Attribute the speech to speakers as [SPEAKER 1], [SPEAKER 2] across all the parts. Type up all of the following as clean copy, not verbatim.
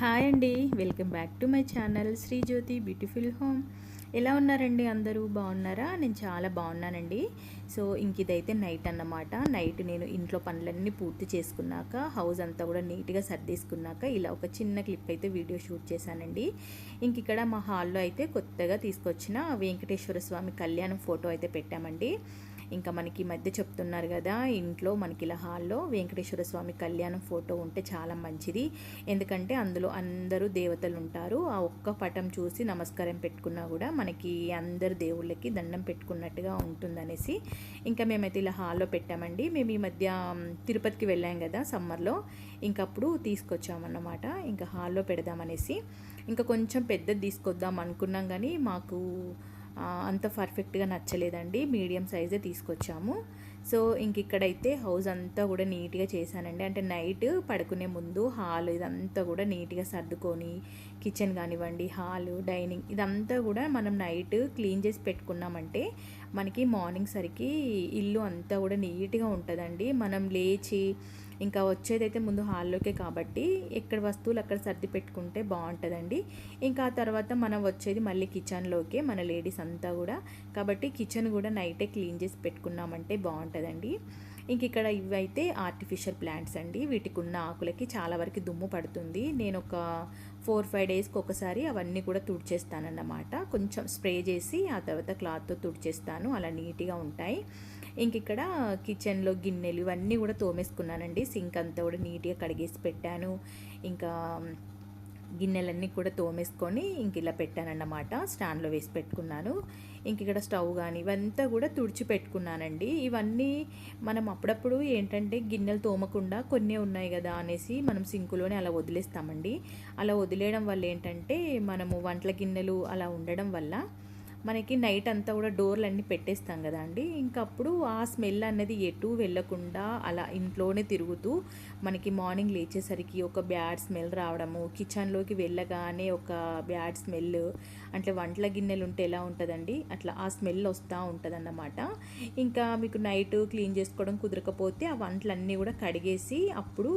[SPEAKER 1] Hi అండి, welcome back to my channel Sri Jyothi beautiful home. ఎలా ఉన్నారండి? అందరూ బాగున్నారా? నేను చాలా బాగున్నానండి. సో ఇదైతే నైట్ అన్నమాట. నైట్ నేను ఇంట్లో పనులన్నీ పూర్తి చేసుకున్నాక హౌస్ అంతా కూడా నీట్గా సర్దేసుకున్నాక ఇలా ఒక చిన్న క్లిప్ అయితే వీడియో షూట్ చేశానండి. ఇక్కడ మా హాల్లో అయితే కొత్తగా తీసుకొచ్చిన వెంకటేశ్వర స్వామి కళ్యాణం ఫోటో అయితే పెట్టామండి. ఇంకా మనకి ఈ మధ్య చెప్తున్నారు కదా, ఇంట్లో మనకి ఇలా హాల్లో వెంకటేశ్వర స్వామి కళ్యాణం ఫోటో ఉంటే చాలా మంచిది. ఎందుకంటే అందులో అందరూ దేవతలు ఉంటారు. ఆ ఒక్క పటం చూసి నమస్కారం పెట్టుకున్నా కూడా మనకి అందరు దేవుళ్ళకి దండం పెట్టుకున్నట్టుగా ఉంటుందనేసి ఇంకా మేమైతే ఇలా హాల్లో పెట్టామండి. మేము ఈ మధ్య తిరుపతికి వెళ్ళాం కదా సమ్మర్లో, ఇంకప్పుడు తీసుకొచ్చామన్నమాట. ఇంకా హాల్లో పెడదామనేసి ఇంకా కొంచెం పెద్దది తీసుకొద్దాం అనుకున్నాం, కానీ మాకు అంత పర్ఫెక్ట్గా నచ్చలేదండి. మీడియం సైజే తీసుకొచ్చాము. సో ఇక్కడైతే హౌస్ అంతా కూడా నీట్గా చేశానండి. అంటే నైట్ పడుకునే ముందు హాల్ ఇదంతా కూడా నీట్గా సర్దుకొని, కిచెన్ కానివ్వండి, హాలు, డైనింగ్ ఇదంతా కూడా మనం నైట్ క్లీన్ చేసి పెట్టుకున్నామంటే మనకి మార్నింగ్ సరికి ఇల్లు అంతా కూడా నీట్గా ఉంటుందండి. మనం లేచి ఇంకా వచ్చేదైతే ముందు హాల్లోకే కాబట్టి ఎక్కడ వస్తువులు అక్కడ సర్ది పెట్టుకుంటే బాగుంటుందండి. ఇంకా ఆ తర్వాత మనం వచ్చేది మళ్ళీ కిచెన్లోకే, మన లేడీస్ అంతా కూడా. కాబట్టి కిచెన్ కూడా నైటే క్లీన్ చేసి పెట్టుకున్నామంటే బాగుంటుందండి. ఇక్కడ ఇవైతే ఆర్టిఫిషియల్ ప్లాంట్స్ అండి. వీటికి ఉన్న ఆకులకి చాలా వరకు దుమ్ము పడుతుంది. నేను ఒక 4-5 డేస్కి ఒకసారి అవన్నీ కూడా తుడిచేస్తానన్నమాట. కొంచెం స్ప్రే చేసి ఆ తర్వాత క్లాత్తో తుడిచేస్తాను, అలా నీట్గా ఉంటాయి. ఇక్కడ కిచెన్లో గిన్నెలు ఇవన్నీ కూడా తోమేసుకున్నానండి. సింక్ అంతా కూడా నీట్గా కడిగేసి పెట్టాను. ఇంకా గిన్నెలన్నీ కూడా తోమేసుకొని ఇలా పెట్టానన్నమాట. స్టాండ్లో వేసి పెట్టుకున్నాను. ఇక్కడ స్టవ్ కానీ ఇవంతా కూడా తుడిచి పెట్టుకున్నానండి. ఇవన్నీ మనం అప్పుడప్పుడు ఏంటంటే గిన్నెలు తోమకుండా కొన్ని ఉన్నాయి కదా అనేసి మనం సింకులోనే అలా వదిలేస్తామండి. అలా వదిలేయడం వల్ల ఏంటంటే మనము వంటల గిన్నెలు అలా ఉండడం వల్ల మనకి నైట్ అంతా కూడా డోర్లు అన్నీ పెట్టేస్తాం కదా అండి. ఇంకప్పుడు ఆ స్మెల్ అనేది ఎటు వెళ్ళకుండా అలా ఇంట్లోనే తిరుగుతూ మనకి మార్నింగ్ లేచేసరికి ఒక బ్యాడ్ స్మెల్ రావడము, కిచెన్లోకి వెళ్ళగానే ఒక బ్యాడ్ స్మెల్, అంటే వంటల గిన్నెలు ఉంటే ఎలా ఉంటుందండి అట్లా ఆ స్మెల్ వస్తూ ఉంటుందన్నమాట. ఇంకా మీకు నైట్ క్లీన్ చేసుకోవడం కుదరకపోతే ఆ వంటలన్నీ కూడా కడిగేసి అప్పుడు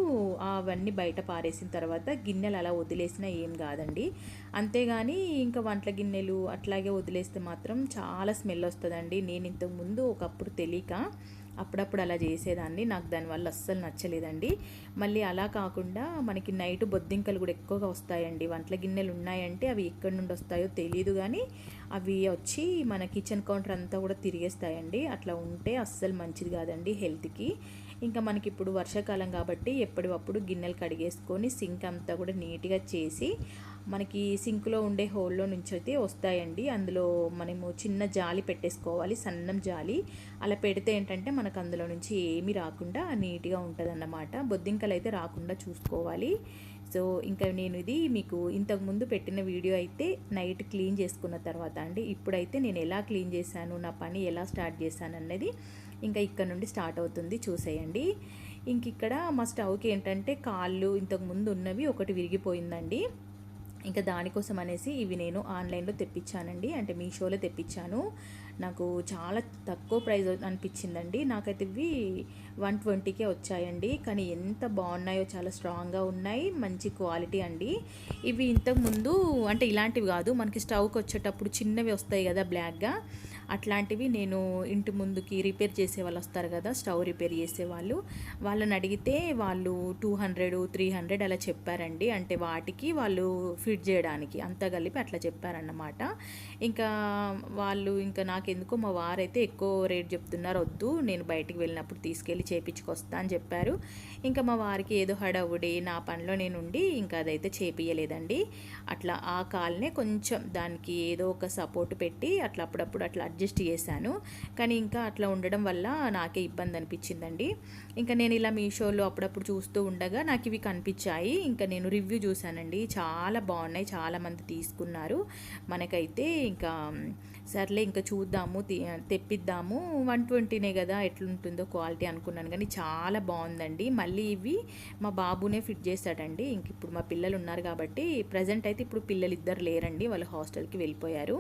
[SPEAKER 1] అవన్నీ బయట పారేసిన తర్వాత గిన్నెలు అలా వదిలేసినా ఏం కాదండి. అంతేగాని ఇంకా వంటల గిన్నెలు అట్లాగే వదిలేస్తే మాత్రం చాలా స్మెల్ వస్తుందండి. నేను ఇంతకుముందు ఒకప్పుడు తెలియక అప్పుడప్పుడు అలా చేసేదాన్ని. నాకు దానివల్ల అస్సలు నచ్చలేదండి. మళ్ళీ అలా కాకుండా మనకి నైట్ బొద్దింకలు కూడా ఎక్కువగా వస్తాయండి. వంటల గిన్నెలు ఉన్నాయంటే అవి ఎక్కడి నుండి వస్తాయో తెలియదు, కానీ అవి వచ్చి మన కిచెన్ కౌంటర్ అంతా కూడా తిరిగేస్తాయండి. అట్లా ఉంటే అస్సలు మంచిది కాదండి హెల్త్కి. ఇంకా మనకి ఇప్పుడు వర్షాకాలం కాబట్టి ఎప్పటికప్పుడు గిన్నెలు కడిగేసుకొని సింక్ అంతా కూడా నీట్గా చేసి మనకి సింక్లో ఉండే హోల్లో నుంచి అయితే వస్తాయండి. అందులో మనము చిన్న జాలి పెట్టేసుకోవాలి, సన్నం జాలి. అలా పెడితే ఏంటంటే మనకు అందులో నుంచి ఏమీ రాకుండా నీట్గా ఉంటుందన్నమాట. బొద్దింకలు అయితే రాకుండా చూసుకోవాలి. సో ఇంకా నేను ఇది మీకు ఇంతకుముందు పెట్టిన వీడియో అయితే నైట్ క్లీన్ చేసుకున్న తర్వాత అండి. ఇప్పుడైతే నేను ఎలా క్లీన్ చేశాను, నా పని ఎలా స్టార్ట్ చేశాను అన్నది ఇంకా ఇక్కడ నుండి స్టార్ట్ అవుతుంది, చూసేయండి. ఇక్కడ మా స్టవ్కి ఏంటంటే కాళ్ళు ఇంతకుముందు ఉన్నవి ఒకటి విరిగిపోయిందండి. ఇంకా దానికోసం అనేసి ఇవి నేను ఆన్లైన్లో తెప్పించానండి, అంటే మీషోలో తెప్పించాను. నాకు చాలా తక్కువ ప్రైస్ అనిపించిందండి. నాకైతే ఇవి 120కే వచ్చాయండి. కానీ ఎంత బాగున్నాయో, చాలా స్ట్రాంగ్గా ఉన్నాయి, మంచి క్వాలిటీ అండి. ఇవి ఇంతకుముందు అంటే ఇలాంటివి కాదు, మనకి స్టవ్కి వచ్చేటప్పుడు చిన్నవి వస్తాయి కదా బ్లాక్గా, అట్లాంటివి నేను ఇంటి ముందుకి రిపేర్ చేసే వాళ్ళు వస్తారు కదా, స్టవ్ రిపేర్ చేసేవాళ్ళు, వాళ్ళని అడిగితే వాళ్ళు 200-300 అలా చెప్పారండి. అంటే వాటికి వాళ్ళు ఫిట్ చేయడానికి అంతా కలిపి అట్లా చెప్పారన్నమాట. ఇంకా వాళ్ళు ఇంకా నాకెందుకో మా వారైతే ఎక్కువ రేట్ చెప్తున్నారు, వద్దు నేను బయటికి వెళ్ళినప్పుడు తీసుకెళ్ళి చేపించుకొస్తా అని చెప్పారు. ఇంకా మా వారికి ఏదో హడావుడి, నా పనిలో నేను ఉండి ఇంకా అదైతే చేపియలేదండి. అట్లా ఆ కాల్నే కొంచెం దానికి ఏదో ఒక సపోర్ట్ పెట్టి అట్లా అప్పుడప్పుడు అట్లా అడ్జస్ట్ చేశాను. కానీ ఇంకా అట్లా ఉండడం వల్ల నాకే ఇబ్బంది అనిపించిందండి. ఇంకా నేను ఇలా మీషోలో అప్పుడప్పుడు చూస్తూ ఉండగా నాకు ఇవి కనిపించాయి. ఇంకా నేను రివ్యూ చూశానండి, చాలా బాగున్నాయి, చాలామంది తీసుకున్నారు. మనకైతే ఇంకా సర్లే ఇంకా చూద్దాము, తెప్పిద్దాము, 120నే కదా ఎట్లుంటుందో క్వాలిటీ అనుకున్నాను, కానీ చాలా బాగుందండి. మళ్ళీ ఇవి మా బాబునే ఫిట్ చేశాడండి. ఇంక ఇప్పుడు మా పిల్లలు ఉన్నారు కాబట్టి, ప్రజెంట్ అయితే ఇప్పుడు పిల్లలు ఇద్దరు లేరండి, వాళ్ళు హాస్టల్కి వెళ్ళిపోయారు.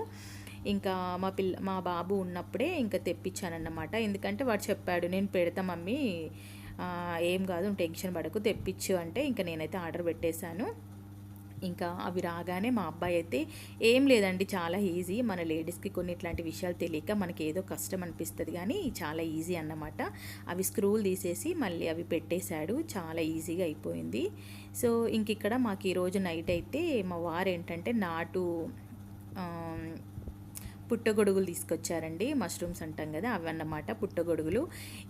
[SPEAKER 1] ఇంకా మా బాబు ఉన్నప్పుడే ఇంకా తెప్పించానన్నమాట. ఎందుకంటే వాడు చెప్పాడు, నేను పెడతా మమ్మీ, ఏం కాదు టెన్షన్ పడకు తెప్పించు అంటే ఇంకా నేనైతే ఆర్డర్ పెట్టేశాను. ఇంకా అవి రాగానే మా అబ్బాయి అయితే ఏం లేదండి, చాలా ఈజీ. మన లేడీస్కి కొన్ని ఇట్లాంటి విషయాలు తెలియక మనకి ఏదో కష్టం అనిపిస్తుంది, కానీ చాలా ఈజీ అన్నమాట. అవి స్క్రూలు తీసేసి మళ్ళీ అవి పెట్టేశాడు, చాలా ఈజీగా అయిపోయింది. సో ఇంక ఇక్కడ మాకు ఈరోజు నైట్ అయితే మా వారు ఏంటంటే పుట్టగొడుగులు తీసుకొచ్చారండి. మష్రూమ్స్ అంటాం కదా, అవన్నమాట పుట్టగొడుగులు.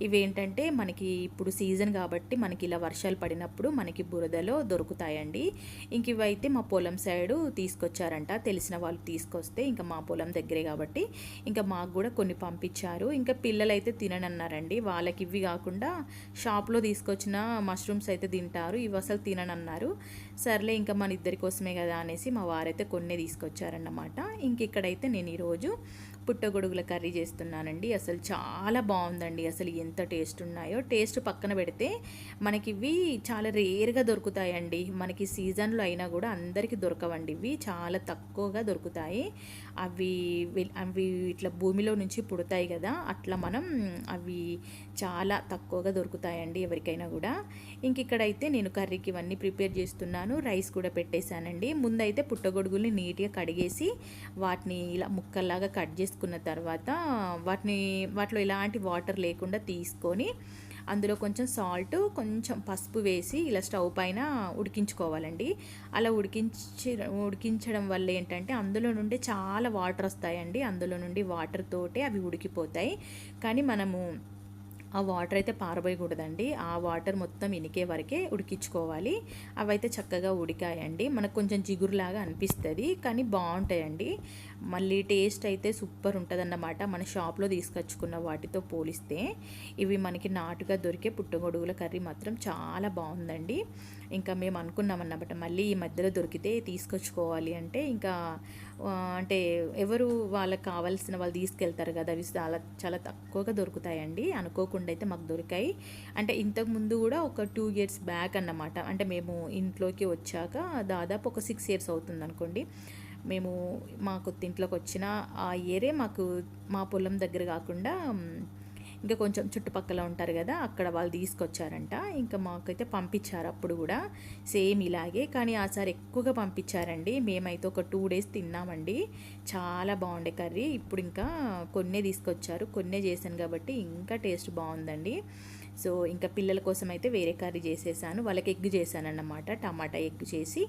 [SPEAKER 1] ఇవేంటంటే మనకి ఇప్పుడు సీజన్ కాబట్టి మనకి ఇలా వర్షాలు పడినప్పుడు మనకి బురదలో దొరుకుతాయండి. ఇంక ఇవైతే మా పొలం సైడు తీసుకొచ్చారంట, తెలిసిన వాళ్ళు తీసుకొస్తే ఇంకా మా పొలం దగ్గరే కాబట్టి ఇంకా మాకు కూడా కొన్ని పంపించారు. ఇంకా పిల్లలైతే తిననన్నారండి, వాళ్ళకి ఇవి కాకుండా షాప్లో తీసుకొచ్చిన మష్రూమ్స్ అయితే తింటారు, ఇవి అసలు తిననన్నారు. సర్లే ఇంకా మన ఇద్దరి కోసమే కదా అనేసి మా వారైతే కొన్ని తీసుకొచ్చారన్నమాట. ఇంక ఇక్కడైతే నేను ఈరోజు పుట్టగొడుగుల కర్రీ చేస్తున్నానండి. అసలు చాలా బాగుందండి, అసలు ఎంత టేస్ట్ ఉన్నాయో. టేస్ట్ పక్కన పెడితే మనకి ఇవి చాలా రేర్గా దొరుకుతాయండి, మనకి సీజన్లో అయినా కూడా అందరికీ దొరకవండి, ఇవి చాలా తక్కువగా దొరుకుతాయి. అవి అవి ఇట్లా భూమిలో నుంచి పుడతాయి కదా, అట్లా మనం అవి చాలా తక్కువగా దొరుకుతాయండి ఎవరికైనా కూడా. ఇంక ఇక్కడైతే నేను కర్రీకి ఇవన్నీ ప్రిపేర్ చేస్తున్నాను, రైస్ కూడా పెట్టేశానండి. ముందైతే పుట్టగొడుగుల్ని నీట్గా కడిగేసి వాటిని ఇలా ముక్కల్లాగా కట్ చేసుకున్న తర్వాత వాటిలో ఎలాంటి వాటర్ లేకుండా తీసుకొని అందులో కొంచెం సాల్ట్, కొంచెం పసుపు వేసి ఇలా స్టవ్ పైన ఉడికించుకోవాలండి. అలా ఉడికించడం వల్ల ఏంటంటే అందులో నుండి చాలా వాటర్ వస్తాయండి, అందులో నుండి వాటర్ తోటే అవి ఉడికిపోతాయి. కానీ మనము ఆ వాటర్ అయితే పారబోయకూడదండి, ఆ వాటర్ మొత్తం ఇనికే వరకే ఉడికించుకోవాలి. అవైతే చక్కగా ఉడికాయండి, మనకు కొంచెం జిగురులాగా అనిపిస్తుంది కానీ బాగుంటాయండి. మళ్ళీ టేస్ట్ అయితే సూపర్ ఉంటుందన్నమాట మన షాప్లో తీసుకొచ్చుకున్న వాటితో పోలిస్తే. ఇవి మనకి నాటుగా దొరికే పుట్టగొడుగుల కర్రీ మాత్రం చాలా బాగుందండి. ఇంకా మేము అనుకున్నామన్నమాట మళ్ళీ ఈ మధ్యలో దొరికితే తీసుకొచ్చుకోవాలి అంటే, ఇంకా అంటే ఎవరు వాళ్ళకి కావాల్సిన వాళ్ళు తీసుకెళ్తారు కదా, అవి చాలా చాలా తక్కువగా దొరుకుతాయండి. అనుకోకుండా అయితే మాకు దొరికాయి. అంటే ఇంతకుముందు కూడా ఒక 2 years బ్యాక్ అన్నమాట, అంటే మేము ఇంట్లోకి వచ్చాక దాదాపు ఒక 6 years అవుతుంది అనుకోండి. మేము మా కొత్త ఇంట్లోకి వచ్చిన ఆ ఇయరే మాకు మా పొలం దగ్గర కాకుండా ఇంకా కొంచెం చుట్టుపక్కల ఉంటారు కదా, అక్కడ వాళ్ళు తీసుకొచ్చారంట. ఇంకా మాకైతే పంపించారు అప్పుడు కూడా సేమ్ ఇలాగే, కానీ ఆసారి ఎక్కువగా పంపించారండి. మేమైతే ఒక 2 days తిన్నామండి, చాలా బాగుండే కర్రీ. ఇప్పుడు ఇంకా కొన్నే తీసుకొచ్చారు, కొన్నే చేశాను కాబట్టి ఇంకా టేస్ట్ బాగుందండి. సో ఇంకా పిల్లల కోసం అయితే వేరే కర్రీ చేసేసాను, వాళ్ళకి ఎగ్ చేశాను అన్నమాట, టమాటా ఎగ్ చేసి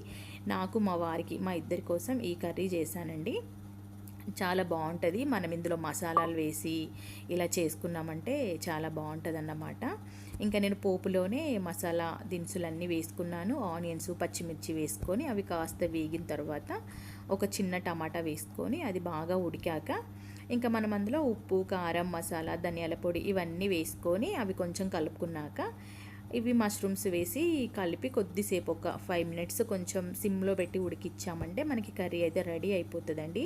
[SPEAKER 1] నాకు మా వారికి మా ఇద్దరి కోసం ఈ కర్రీ చేశానండి. చాలా బాగుంటుంది, మనం ఇందులో మసాలాలు వేసి ఇలా చేసుకున్నామంటే చాలా బాగుంటుంది అన్నమాట. ఇంకా నేను పోపులోనే మసాలా దినుసులన్నీ వేసుకున్నాను, ఆనియన్స్, పచ్చిమిర్చి వేసుకొని అవి కాస్త వేగిన తర్వాత ఒక చిన్న టమాటా వేసుకొని అది బాగా ఉడికాక ఇంకా మనం అందులో ఉప్పు, కారం, మసాలా, ధనియాల పొడి ఇవన్నీ వేసుకొని అవి కొంచెం కలుపుకున్నాక ఇవి మష్రూమ్స్ వేసి కలిపి కొద్దిసేపు ఒక 5 minutes కొంచెం సిమ్లో పెట్టి ఉడికిచ్చామంటే మనకి కర్రీ అయితే రెడీ అయిపోతుందండి.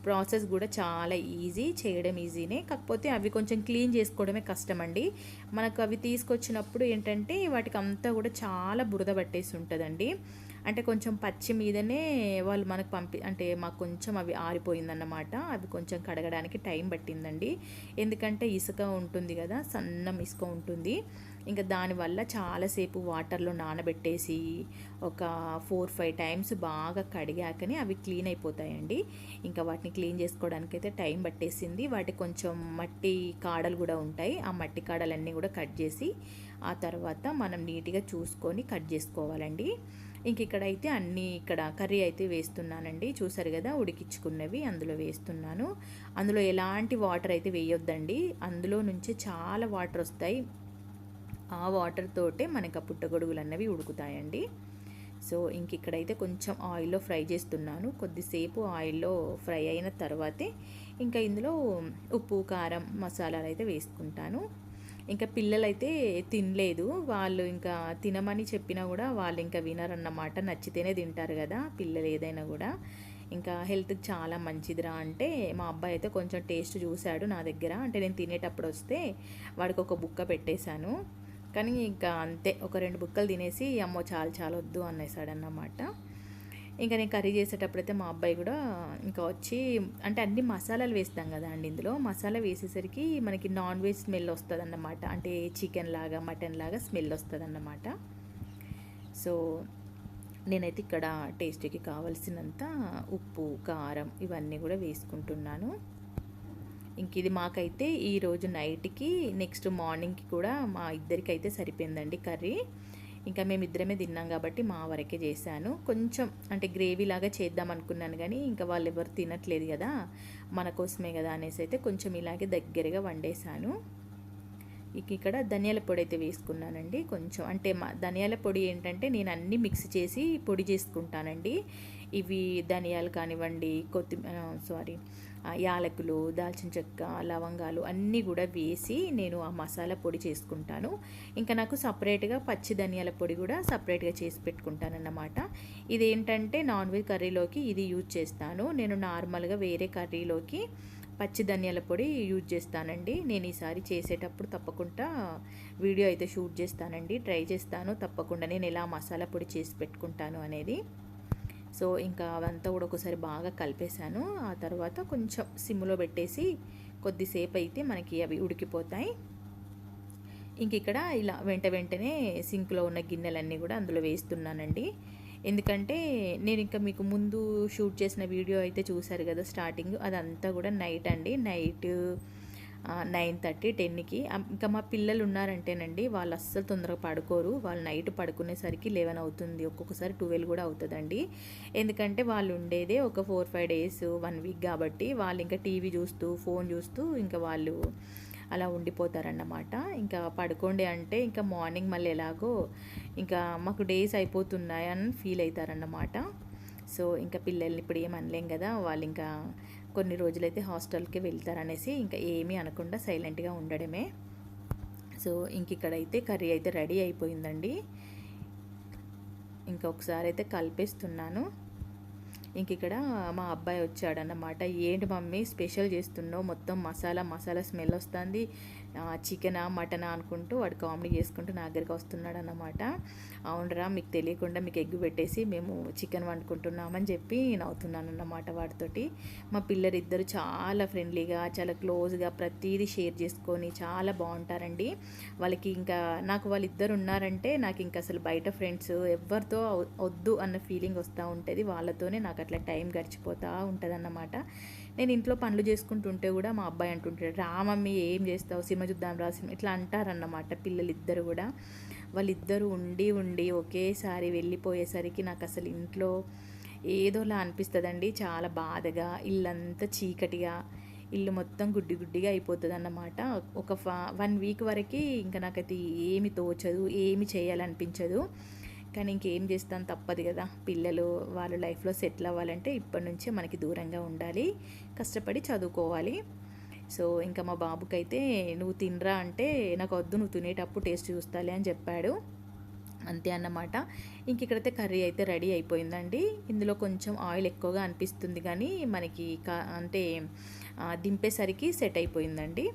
[SPEAKER 1] ప్రాసెస్ కూడా చాలా ఈజీ, చేయడం ఈజీనే, కాకపోతే అవి కొంచెం క్లీన్ చేసుకోవడమే కష్టం అండి. మనకు అవి తీసుకొచ్చినప్పుడు ఏంటంటే వాటికి అంతా కూడా చాలా బురద పట్టేసి ఉంటుందండి. అంటే కొంచెం పచ్చి మీదనే వాళ్ళు మనకు అంటే మాకు కొంచెం అవి ఆరిపోయిందన్నమాట. అవి కొంచెం కడగడానికి టైం పట్టిందండి, ఎందుకంటే ఇసుక ఉంటుంది కదా, సన్నం ఇసుక ఉంటుంది. ఇంకా దానివల్ల చాలాసేపు వాటర్లో నానబెట్టేసి ఒక 4-5 times బాగా కడిగాకనే అవి క్లీన్ అయిపోతాయండి. ఇంకా వాటిని క్లీన్ చేసుకోవడానికైతే టైం పట్టేసింది. వాటికి కొంచెం మట్టి కాడలు కూడా ఉంటాయి, ఆ మట్టి కాడలన్నీ కూడా కట్ చేసి ఆ తర్వాత మనం నీట్గా చూసుకొని కట్ చేసుకోవాలండి. ఇంక ఇక్కడైతే ఇక్కడ కర్రీ అయితే వేస్తున్నానండి, చూసారు కదా ఉడికించుకున్నవి అందులో వేస్తున్నాను. అందులో ఎలాంటి వాటర్ అయితే వేయొద్దండి, అందులో నుంచి చాలా వాటర్ వస్తాయి, ఆ వాటర్ తోటే మనకు ఆ పుట్టగొడుగులు అన్నవి ఉడుకుతాయండి. సో ఇంక ఇక్కడైతే కొంచెం ఆయిల్లో ఫ్రై చేస్తున్నాను, కొద్దిసేపు ఆయిల్లో ఫ్రై అయిన తర్వాతే ఇంకా ఇందులో ఉప్పు, కారం, మసాలాలు అయితే వేసుకుంటాను. ఇంకా పిల్లలైతే తినలేదు, వాళ్ళు ఇంకా తినమని చెప్పినా కూడా వాళ్ళు ఇంకా వినరన్నమాట, నచ్చితేనే తింటారు కదా పిల్లలు ఏదైనా కూడా. ఇంకా హెల్త్కి చాలా మంచిదిరా అంటే మా అబ్బాయి అయితే కొంచెం టేస్ట్ చూశాడు నా దగ్గర, అంటే నేను తినేటప్పుడు వస్తే వాడికి ఒక బుక్క పెట్టేశాను, కానీ ఇంకా అంతే ఒక 2 బుక్కలు తినేసి అమ్మో చాలా చాలా వద్దు అనేసాడన్నమాట. ఇంకా నేను కర్రీ చేసేటప్పుడైతే మా అబ్బాయి కూడా ఇంకా వచ్చి, అంటే అన్ని మసాలాలు వేస్తాం కదా అండి, ఇందులో మసాలా వేసేసరికి మనకి నాన్ వెజ్ స్మెల్ వస్తుంది అన్నమాట, అంటే చికెన్ లాగా మటన్ లాగా స్మెల్ వస్తుంది అన్నమాట. సో నేనైతే ఇక్కడ టేస్ట్కి కావాల్సినంత ఉప్పు, కారం ఇవన్నీ కూడా వేసుకుంటున్నాను. ఇంక ఇది మాకైతే ఈరోజు నైట్కి నెక్స్ట్ మార్నింగ్కి కూడా మా ఇద్దరికైతే సరిపోయిందండి కర్రీ. ఇంకా మేమిద్దరమే తిన్నాం కాబట్టి మా వరకే చేశాను. కొంచెం అంటే గ్రేవీ లాగా చేద్దాం అనుకున్నాను కానీ ఇంకా వాళ్ళు ఎవరు తినట్లేదు కదా, మన కోసమే కదా అనేసి అయితే కొంచెం ఇలాగే దగ్గరగా వండేశాను. ఇక్కడ ధనియాల పొడి అయితే వేసుకున్నానండి కొంచెం. అంటే ధనియాల పొడి ఏంటంటే నేను అన్నీ మిక్స్ చేసి పొడి చేసుకుంటానండి. ఇవి ధనియాలు కానివ్వండి, యాలకులు, దాల్చిన చెక్క, లవంగాలు అన్నీ కూడా వేసి నేను ఆ మసాలా పొడి చేసుకుంటాను. ఇంకా నాకు సపరేట్గా పచ్చి ధనియాల పొడి కూడా సపరేట్గా చేసి పెట్టుకుంటానన్నమాట. ఇదేంటంటే నాన్ వెజ్ కర్రీలోకి ఇది యూజ్ చేస్తాను. నేను నార్మల్గా వేరే కర్రీలోకి పచ్చి ధనియాల పొడి యూజ్ చేస్తానండి. నేను ఈసారి చేసేటప్పుడు తప్పకుండా వీడియో అయితే షూట్ చేస్తానండి, ట్రై చేస్తాను తప్పకుండా నేను ఎలా మసాలా పొడి చేసి పెట్టుకుంటాను అనేది. సో ఇంకా అవంతా కూడా ఒకసారి బాగా కలిపేశాను. ఆ తర్వాత కొంచెం సిమ్లో పెట్టేసి కొద్దిసేపు అయితే మనకి అవి ఉడికిపోతాయి. ఇంక ఇక్కడ ఇలా వెంటనే సింక్లో ఉన్న గిన్నెలన్నీ కూడా అందులో వేస్తున్నానండి. ఎందుకంటే నేను ఇంకా మీకు ముందు షూట్ చేసిన వీడియో అయితే చూశారు కదా స్టార్టింగ్, అదంతా కూడా నైట్ అండి. నైట్ 9:30, 10కి. ఇంకా మా పిల్లలు ఉన్నారంటేనండి వాళ్ళు అస్సలు తొందరగా పడుకోరు. వాళ్ళు నైట్ పడుకునేసరికి 11 అవుతుంది, ఒక్కొక్కసారి 12 కూడా అవుతుందండి. ఎందుకంటే వాళ్ళు ఉండేదే ఒక 4-5 డేస్, 1 వీక్ కాబట్టి వాళ్ళు ఇంకా టీవీ చూస్తూ ఫోన్ చూస్తూ ఇంకా వాళ్ళు అలా ఉండిపోతారన్నమాట. ఇంకా పడుకోండి అంటే ఇంకా మార్నింగ్ మళ్ళీ ఎలాగో ఇంకా మాకు డేస్ అయిపోతున్నాయని ఫీల్ అవుతారన్నమాట. సో ఇంకా పిల్లల్ని ఇప్పుడు ఏం అనలేం కదా, వాళ్ళు ఇంకా కొన్ని రోజులైతే హాస్టల్కి వెళ్తారనేసి ఇంకా ఏమీ అనకుండా సైలెంట్గా ఉండడమే. సో ఇంక ఇక్కడైతే కర్రీ అయితే రెడీ అయిపోయిందండి. ఇంకా ఒకసారి అయితే కలిపేస్తున్నాను. ఇంక ఇక్కడ మా అబ్బాయి వచ్చాడన్నమాట. ఏంటి మమ్మీ స్పెషల్ చేస్తున్నావు, మొత్తం మసాలా స్మెల్ వస్తుంది, చికెనా మటనా అనుకుంటూ వాడు కామెడీ చేసుకుంటూ నా దగ్గరికి వస్తున్నాడు అన్నమాట. అవునరా, మీకు తెలియకుండా మీకు ఎగ్గు పెట్టేసి మేము చికెన్ వండుకుంటున్నామని చెప్పి నవ్వుతున్నాను అన్నమాట వాడితోటి. మా పిల్లలిద్దరు చాలా ఫ్రెండ్లీగా, చాలా క్లోజ్గా ప్రతిదీ షేర్ చేసుకొని చాలా బాగుంటారండి. వాళ్ళకి ఇంకా నాకు వాళ్ళిద్దరు ఉన్నారంటే నాకు ఇంకా అసలు బయట ఫ్రెండ్స్ ఎవరితో వద్దు అన్న ఫీలింగ్ వస్తూ ఉంటుంది. వాళ్ళతోనే నాకు అట్లా టైం గడిచిపోతూ ఉంటుంది అన్నమాట. నేను ఇంట్లో పనులు చేసుకుంటుంటే కూడా మా అబ్బాయి అంటుంటాడు, రా మమ్మీ ఏం చేస్తావు, సినిమా చూద్దాం రా సినిమా, ఇట్లా అంటారన్నమాట పిల్లలిద్దరు కూడా. వాళ్ళిద్దరూ ఉండి ఒకేసారి వెళ్ళిపోయేసరికి నాకు అసలు ఇంట్లో ఏదోలా అనిపిస్తుందండి, చాలా బాధగా, ఇల్లంతా చీకటిగా, ఇల్లు మొత్తం గుడ్డిగా అయిపోతుంది అన్నమాట. ఒక 1 వీక్ వరకు ఇంకా నాకైతే ఏమి తోచదు, ఏమి చేయాలనిపించదు. కానీ ఇంకేం చేస్తాను, తప్పదు కదా, పిల్లలు వాళ్ళ లైఫ్లో సెటిల్ అవ్వాలంటే ఇప్పటి నుంచే మనకి దూరంగా ఉండాలి, కష్టపడి చదువుకోవాలి. సో ఇంకా మా బాబుకైతే నువ్వు తినరా అంటే నాకు వద్దు, నువ్వు తినేటప్పుడు టేస్ట్ చూస్తాలే అని చెప్పాడు. అంతే అన్నమాట. ఇంక ఇక్కడైతే కర్రీ అయితే రెడీ అయిపోయిందండి. ఇందులో కొంచెం ఆయిల్ ఎక్కువగా అనిపిస్తుంది కానీ మనకి అంటే దింపేసరికి సెట్ అయిపోయిందండి.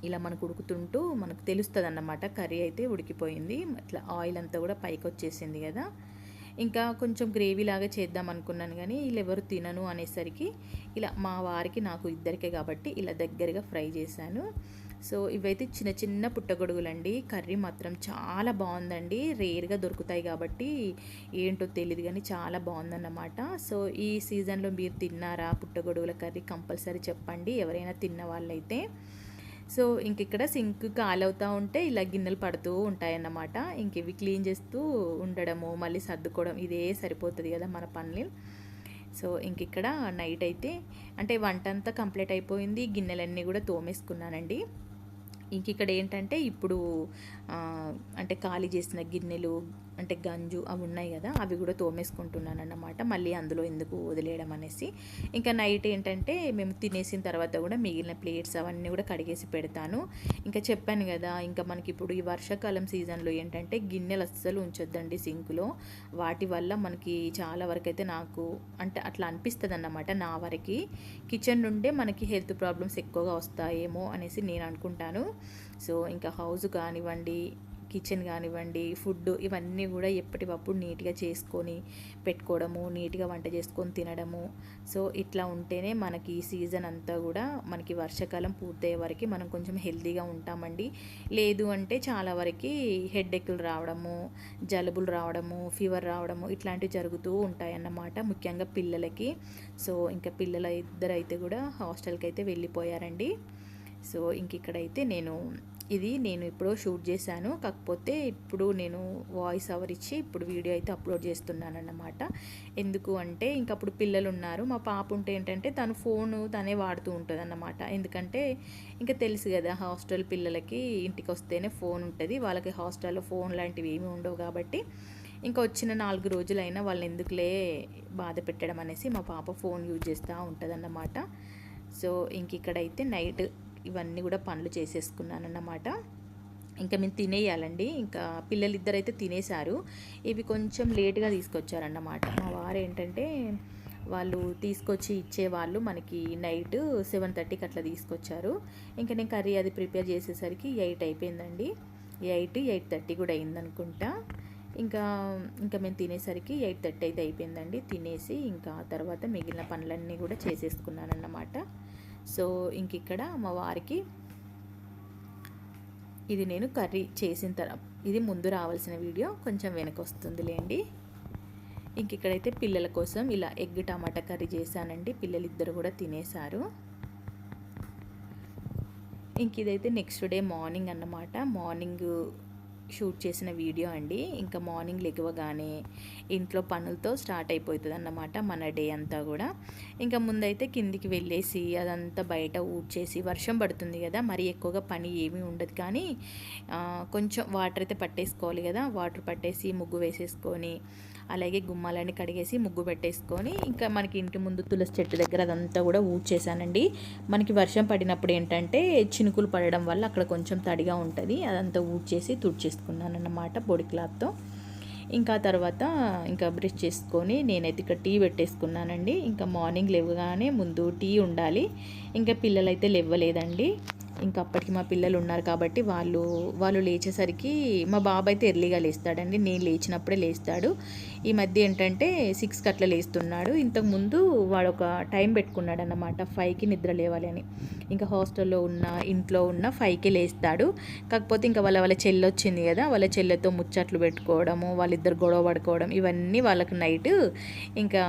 [SPEAKER 1] ఇలా మనకు ఉడుకుతుంటూ మనకు తెలుస్తుంది అన్నమాట కర్రీ అయితే ఉడికిపోయింది. ఇట్లా ఆయిల్ అంతా కూడా పైకి వచ్చేసింది కదా. ఇంకా కొంచెం గ్రేవీ లాగా చేద్దాం అనుకున్నాను కానీ వీళ్ళు ఎవరు తినను అనేసరికి ఇలా మా వారికి నాకు ఇద్దరికే కాబట్టి ఇలా దగ్గరగా ఫ్రై చేశాను. సో ఇవైతే చిన్న పుట్టగొడుగులండి. కర్రీ మాత్రం చాలా బాగుందండి, రేర్గా దొరుకుతాయి కాబట్టి ఏంటో తెలియదు కానీ చాలా బాగుందన్నమాట. సో ఈ సీజన్లో మీరు తిన్నారా పుట్టగొడుగుల కర్రీ, కంపల్సరీ చెప్పండి ఎవరైనా తిన్న వాళ్ళైతే. సో ఇంక ఇక్కడ సింక్ కాల్ అవుతూ ఉంటే ఇలా గిన్నెలు పడుతూ ఉంటాయన్నమాట. ఇంక ఇవి క్లీన్ చేస్తూ ఉండడము, మళ్ళీ సర్దుకోవడం, ఇదే సరిపోతుంది కదా మన పనులు. సో ఇంక ఇక్కడ నైట్ అయితే అంటే వంట అంతా కంప్లీట్ అయిపోయింది, గిన్నెలన్నీ కూడా తోమేసుకున్నానండి. ఇంక ఇక్కడ ఏంటంటే ఇప్పుడు అంటే ఖాళీ చేసిన గిన్నెలు అంటే గంజు అవి ఉన్నాయి కదా, అవి కూడా తోమేసుకుంటున్నాను అన్నమాట. మళ్ళీ అందులో ఎందుకు వదిలేయడం అనేసి. ఇంకా నైట్ ఏంటంటే మేము తినేసిన తర్వాత కూడా మిగిలిన ప్లేట్స్ అవన్నీ కూడా కడిగేసి పెడతాను. ఇంకా చెప్పాను కదా, ఇంకా మనకి ఇప్పుడు ఈ వర్షాకాలం సీజన్లో ఏంటంటే గిన్నెలు అస్సలు ఉంచొద్దండి సింకులో. వాటి వల్ల మనకి చాలా వరకు అయితే నాకు అంటే అట్లా అనిపిస్తుంది అన్నమాట. నా వరకు కిచెన్ నుండే మనకి హెల్త్ ప్రాబ్లమ్స్ ఎక్కువగా వస్తాయేమో అనేసి నేను అనుకుంటాను. సో ఇంకా హౌస్ కానివ్వండి, కిచెన్ కానివ్వండి, ఫుడ్ ఇవన్నీ కూడా ఎప్పటికప్పుడు నీట్గా చేసుకొని పెట్టుకోవడము, నీట్గా వంట చేసుకొని తినడము. సో ఇట్లా ఉంటేనే మనకి ఈ సీజన్ అంతా కూడా మనకి వర్షాకాలం పూర్తయ్యే వరకు మనం కొంచెం హెల్తీగా ఉంటామండి. లేదు అంటే చాలా వరకు హెడ్ఏక్లు రావడము, జలుబులు రావడము, ఫీవర్ రావడము ఇట్లాంటివి జరుగుతూ ఉంటాయన్నమాట, ముఖ్యంగా పిల్లలకి. సో ఇంకా పిల్లల ఇద్దరైతే కూడా హాస్టల్కి అయితే వెళ్ళిపోయారండి. సో ఇంక ఇక్కడైతే నేను ఇప్పుడు షూట్ చేశాను, కాకపోతే ఇప్పుడు నేను వాయిస్ ఓవర్ ఇచ్చి ఇప్పుడు వీడియో అయితే అప్లోడ్ చేస్తున్నాను అన్నమాట. ఎందుకు అంటే ఇంకప్పుడు పిల్లలు ఉన్నారు, మా పాప ఉంటే ఏంటంటే తను ఫోను తనే వాడుతూ ఉంటుంది అన్నమాట. ఎందుకంటే ఇంకా తెలుసు కదా, హాస్టల్ పిల్లలకి ఇంటికి వస్తేనే ఫోన్ ఉంటుంది, వాళ్ళకి హాస్టల్లో ఫోన్ లాంటివి ఏమీ ఉండవు. కాబట్టి ఇంకా వచ్చిన 4 రోజులైనా వాళ్ళని ఎందుకులే బాధ పెట్టడం అనేసి మా పాప ఫోన్ యూజ్ చేస్తూ ఉంటుంది అన్నమాట. సో ఇంక ఇక్కడైతే నైట్ ఇవన్నీ కూడా పనులు చేసేసుకున్నానన్నమాట. ఇంకా మేము తినేయాలండి. ఇంకా పిల్లలిద్దరైతే తినేశారు. ఇవి కొంచెం లేట్గా తీసుకొచ్చారన్నమాట. మా వారు ఏంటంటే వాళ్ళు తీసుకొచ్చి ఇచ్చేవాళ్ళు మనకి నైట్ 7:30కి అట్లా తీసుకొచ్చారు. ఇంకా నేను కర్రీ అది ప్రిపేర్ చేసేసరికి 8 అయిపోయిందండి. 8:30 కూడా అయిందనుకుంటా. ఇంకా మేము తినేసరికి 8:30 అయితే అయిపోయిందండి. తినేసి ఇంకా తర్వాత మిగిలిన పనులన్నీ కూడా చేసేసుకున్నానన్నమాట. సో ఇంక ఇక్కడ మా వారికి ఇది నేను కర్రీ చేసిన తర్వాత, ఇది ముందు రావాల్సిన వీడియో కొంచెం వెనక వస్తుందిలేండి. ఇంక ఇక్కడైతే పిల్లల కోసం ఇలా ఎగ్ టమాటా కర్రీ చేశానండి. పిల్లలిద్దరు కూడా తినేశారు. ఇంక ఇదైతే నెక్స్ట్ డే మార్నింగ్ అన్నమాట. మార్నింగ్ షూట్ చేసిన వీడియో అండి. ఇంకా మార్నింగ్ లెగవగానే ఇంట్లో పనులతో స్టార్ట్ అయిపోతుంది అన్నమాట మన డే అంతా కూడా. ఇంకా ముందైతే కిందికి వెళ్ళేసి అదంతా బయట ఊడ్చేసి, వర్షం పడుతుంది కదా, మరి ఎక్కువగా పని ఏమీ ఉండదు, కానీ కొంచెం వాటర్ అయితే పట్టేసుకోవాలి కదా, వాటర్ పట్టేసి ముగ్గు వేసేసుకొని అలాగే గుమ్మాలన్నీ కడిగేసి ముగ్గు పెట్టేసుకొని ఇంకా మనకి ఇంటి ముందు తులసి చెట్టు దగ్గర అదంతా కూడా ఊడ్చేసానండి. మనకి వర్షం పడినప్పుడు ఏంటంటే చినుకులు పడడం వల్ల అక్కడ కొంచెం తడిగా ఉంటుంది, అదంతా ఊడ్చేసి తుడిచేసుకున్నాను అన్నమాట పొడి క్లాత్తో. ఇంకా తర్వాత ఇంకా బ్రష్ చేసుకొని నేనైతే ఇక్కడ టీ పెట్టేసుకున్నానండి. ఇంకా మార్నింగ్ లేవగానే ముందు టీ ఉండాలి. ఇంకా పిల్లలైతే లేవలేదండి. ఇంకా అప్పటికి మా పిల్లలు ఉన్నారు కాబట్టి వాళ్ళు లేచేసరికి మా బాబు అయితే ఎర్లీగా లేస్తాడండి, నేను లేచినప్పుడే లేస్తాడు. ఈ మధ్య ఏంటంటే 6కి అట్లా లేస్తున్నాడు. ఇంతకుముందు వాడు ఒక టైం పెట్టుకున్నాడు అన్నమాట, 5కి నిద్ర లేవాలి అని. ఇంకా హాస్టల్లో ఇంట్లో ఉన్న 5కి లేస్తాడు. కాకపోతే ఇంకా వాళ్ళ చెల్లి వచ్చింది కదా, వాళ్ళ చెల్లెతో ముచ్చట్లు పెట్టుకోవడము, వాళ్ళిద్దరు గొడవ పడుకోవడం, ఇవన్నీ వాళ్ళకి నైట్ ఇంకా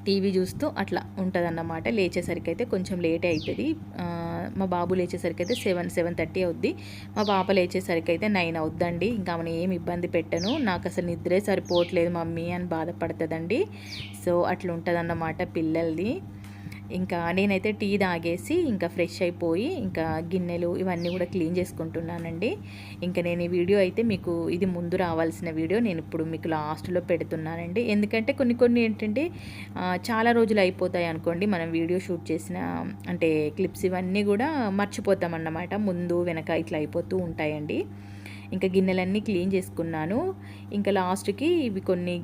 [SPEAKER 1] టీవీ చూస్తూ అట్లా ఉంటుందన్నమాట. లేచేసరికి అయితే కొంచెం లేట్ అవుతుంది. మా బాబు లేచేసరికి అయితే 7:30 అవుద్ది. మా పాప లేచేసరికి అయితే 9 అవుద్దండి. ఇంకా ఆమెను ఏమి ఇబ్బంది పెట్టను, నాకు అసలు నిద్రే సరిపోవట్లేదు మమ్మీ అని బాధపడుతుందండి. సో అట్లా ఉంటుందన్నమాట పిల్లలది. ఇంకా నేనైతే టీ తాగేసి ఇంకా ఫ్రెష్ అయిపోయి ఇంకా గిన్నెలు ఇవన్నీ కూడా క్లీన్ చేసుకుంటున్నానండి. ఇంకా నేను ఈ వీడియో అయితే మీకు ఇది ముందు రావాల్సిన వీడియో నేను ఇప్పుడు మీకు లాస్ట్లో పెడుతున్నానండి. ఎందుకంటే కొన్ని ఏంటంటే చాలా రోజులు అయిపోతాయి అనుకోండి మనం వీడియో షూట్ చేసిన అంటే క్లిప్స్ ఇవన్నీ కూడా మర్చిపోతామన్నమాట, ముందు వెనక ఇట్లా అయిపోతూ ఉంటాయండి. ఇంకా గిన్నెలన్నీ క్లీన్ చేసుకున్నాను. ఇంకా లాస్ట్కి ఇవి కొన్ని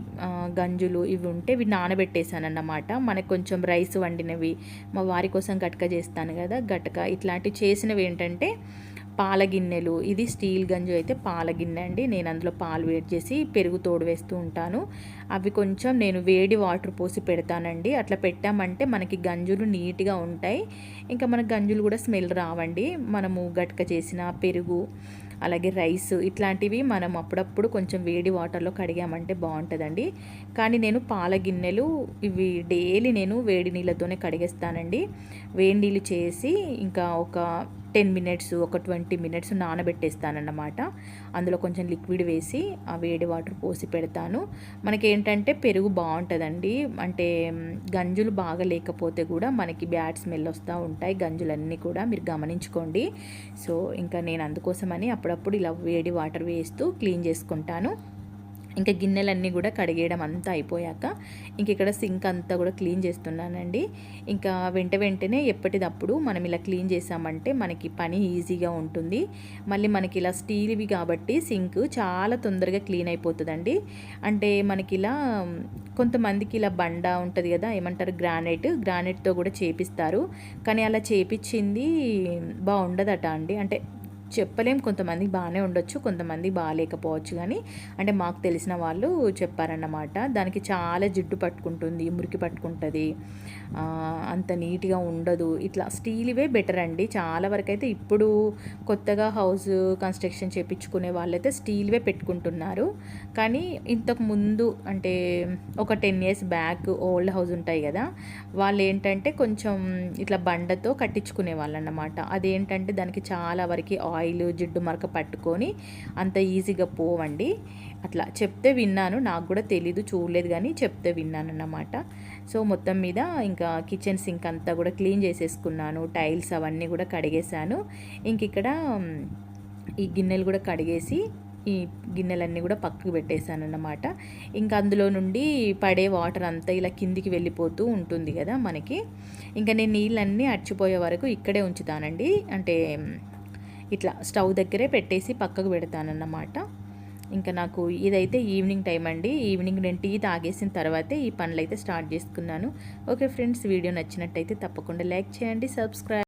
[SPEAKER 1] గంజులు ఇవి ఉంటే ఇవి నానబెట్టేశాను అన్నమాట. మనకు కొంచెం రైస్ వండినవి మా వారి కోసం గట్క చేస్తాను కదా, గట్క ఇట్లాంటివి చేసినవి ఏంటంటే పాల గిన్నెలు. ఇది స్టీల్ గంజు అయితే పాల గిన్నె అండి. నేను అందులో పాలు వేడి చేసి పెరుగు తోడు వేస్తూ ఉంటాను. అవి కొంచెం నేను వేడి వాటర్ పోసి పెడతానండి. అట్లా పెట్టామంటే మనకి గంజులు నీట్గా ఉంటాయి. ఇంకా మన గంజులు కూడా స్మెల్ రావండి. మనము గట్క చేసిన పెరుగు అలాగే రైస్ ఇట్లాంటివి మనం అప్పుడప్పుడు కొంచెం వేడి వాటర్లో కడిగామంటే బాగుంటుందండి. కానీ నేను పాల గిన్నెలు ఇవి డైలీ నేను వేడి నీళ్ళతోనే కడిగేస్తానండి. వేడి నీళ్ళు చేసి ఇంకా ఒక 10 మినిట్స్ ఒక 20 మినిట్స్ నానబెట్టేస్తానన్నమాట. అందులో కొంచెం లిక్విడ్ వేసి ఆ వేడి వాటర్ పోసి పెడతాను. మనకి ఏంటంటే పెరుగు బాగుంటుందండి. అంటే గంజులు బాగా లేకపోతే కూడా మనకి బ్యాడ్ స్మెల్ వస్తూ ఉంటాయి గంజులన్నీ కూడా, మీరు గమనించుకోండి. సో ఇంకా నేను అందుకోసమని అప్పుడప్పుడు ఇలా వేడి వాటర్ వేస్తూ క్లీన్ చేసుకుంటాను. ఇంకా గిన్నెలన్నీ కూడా కడిగేయడం అంతా అయిపోయాక ఇంక ఇక్కడ సింక్ అంతా కూడా క్లీన్ చేస్తున్నానండి. ఇంకా వెంటనే ఎప్పటిదప్పుడు మనం ఇలా క్లీన్ చేసామంటే మనకి పని ఈజీగా ఉంటుంది. మళ్ళీ మనకి ఇలా స్టీల్వి కాబట్టి సింక్ చాలా తొందరగా క్లీన్ అయిపోతుందండి. అంటే మనకి ఇలా కొంతమందికి ఇలా బండ ఉంటుంది కదా, ఏమంటారు గ్రానైట్తో కూడా చేపిస్తారు. కానీ అలా చేపించింది బాగుండదట అండి. అంటే చెప్పలేం, కొంతమంది బాగానే ఉండొచ్చు, కొంతమంది బాగాలేకపోవచ్చు. కానీ అంటే మాకు తెలిసిన వాళ్ళు చెప్పారన్నమాట. దానికి చాలా జిడ్డు పట్టుకుంటుంది, మురికి పట్టుకుంటుంది, అంత నీట్గా ఉండదు. ఇట్లా స్టీల్వే బెటర్ అండి. చాలా వరకు అయితే ఇప్పుడు కొత్తగా హౌస్ కన్స్ట్రక్షన్ చేయించుకునే వాళ్ళైతే స్టీల్వే పెట్టుకుంటున్నారు. కానీ ఇంతకు ముందు అంటే ఒక 10 years బ్యాక్ ఓల్డ్ హౌస్ ఉంటాయి కదా, వాళ్ళు ఏంటంటే కొంచెం ఇట్లా బండతో కట్టించుకునే వాళ్ళు అన్నమాట. అదేంటంటే దానికి చాలా వరకు ఆయిల్ జిడ్డు మరక పట్టుకొని అంత ఈజీగా పోవండి. అట్లా చెప్తే విన్నాను, నాకు కూడా తెలీదు, చూడలేదు, కానీ చెప్తే విన్నాను అన్నమాట. సో మొత్తం మీద ఇంకా కిచెన్ సింక్ అంతా కూడా క్లీన్ చేసేసుకున్నాను, టైల్స్ అవన్నీ కూడా కడిగేశాను. ఇంక ఇక్కడ ఈ గిన్నెలు కూడా కడిగేసి ఈ గిన్నెలన్నీ కూడా పక్కకు పెట్టేశాను అన్నమాట. ఇంకా అందులో నుండి పడే వాటర్ అంతా ఇలా కిందికి వెళ్ళిపోతూ ఉంటుంది కదా మనకి. ఇంకా నేను నీళ్ళన్నీ అడిచిపోయే వరకు ఇక్కడే ఉంచుతానండి. అంటే ఇట్లా స్టవ్ దగ్గరే పెట్టేసి పక్కకు పెడతానన్నమాట. ఇంకా నాకు ఇదైతే ఈవినింగ్ టైం అండి. ఈవినింగ్ నేను టీ తాగేసిన తర్వాతే ఈ పనులు అయితే స్టార్ట్ చేసుకున్నాను. ఓకే ఫ్రెండ్స్, వీడియో నచ్చినట్టయితే తప్పకుండా లైక్ చేయండి, సబ్స్క్రైబ్.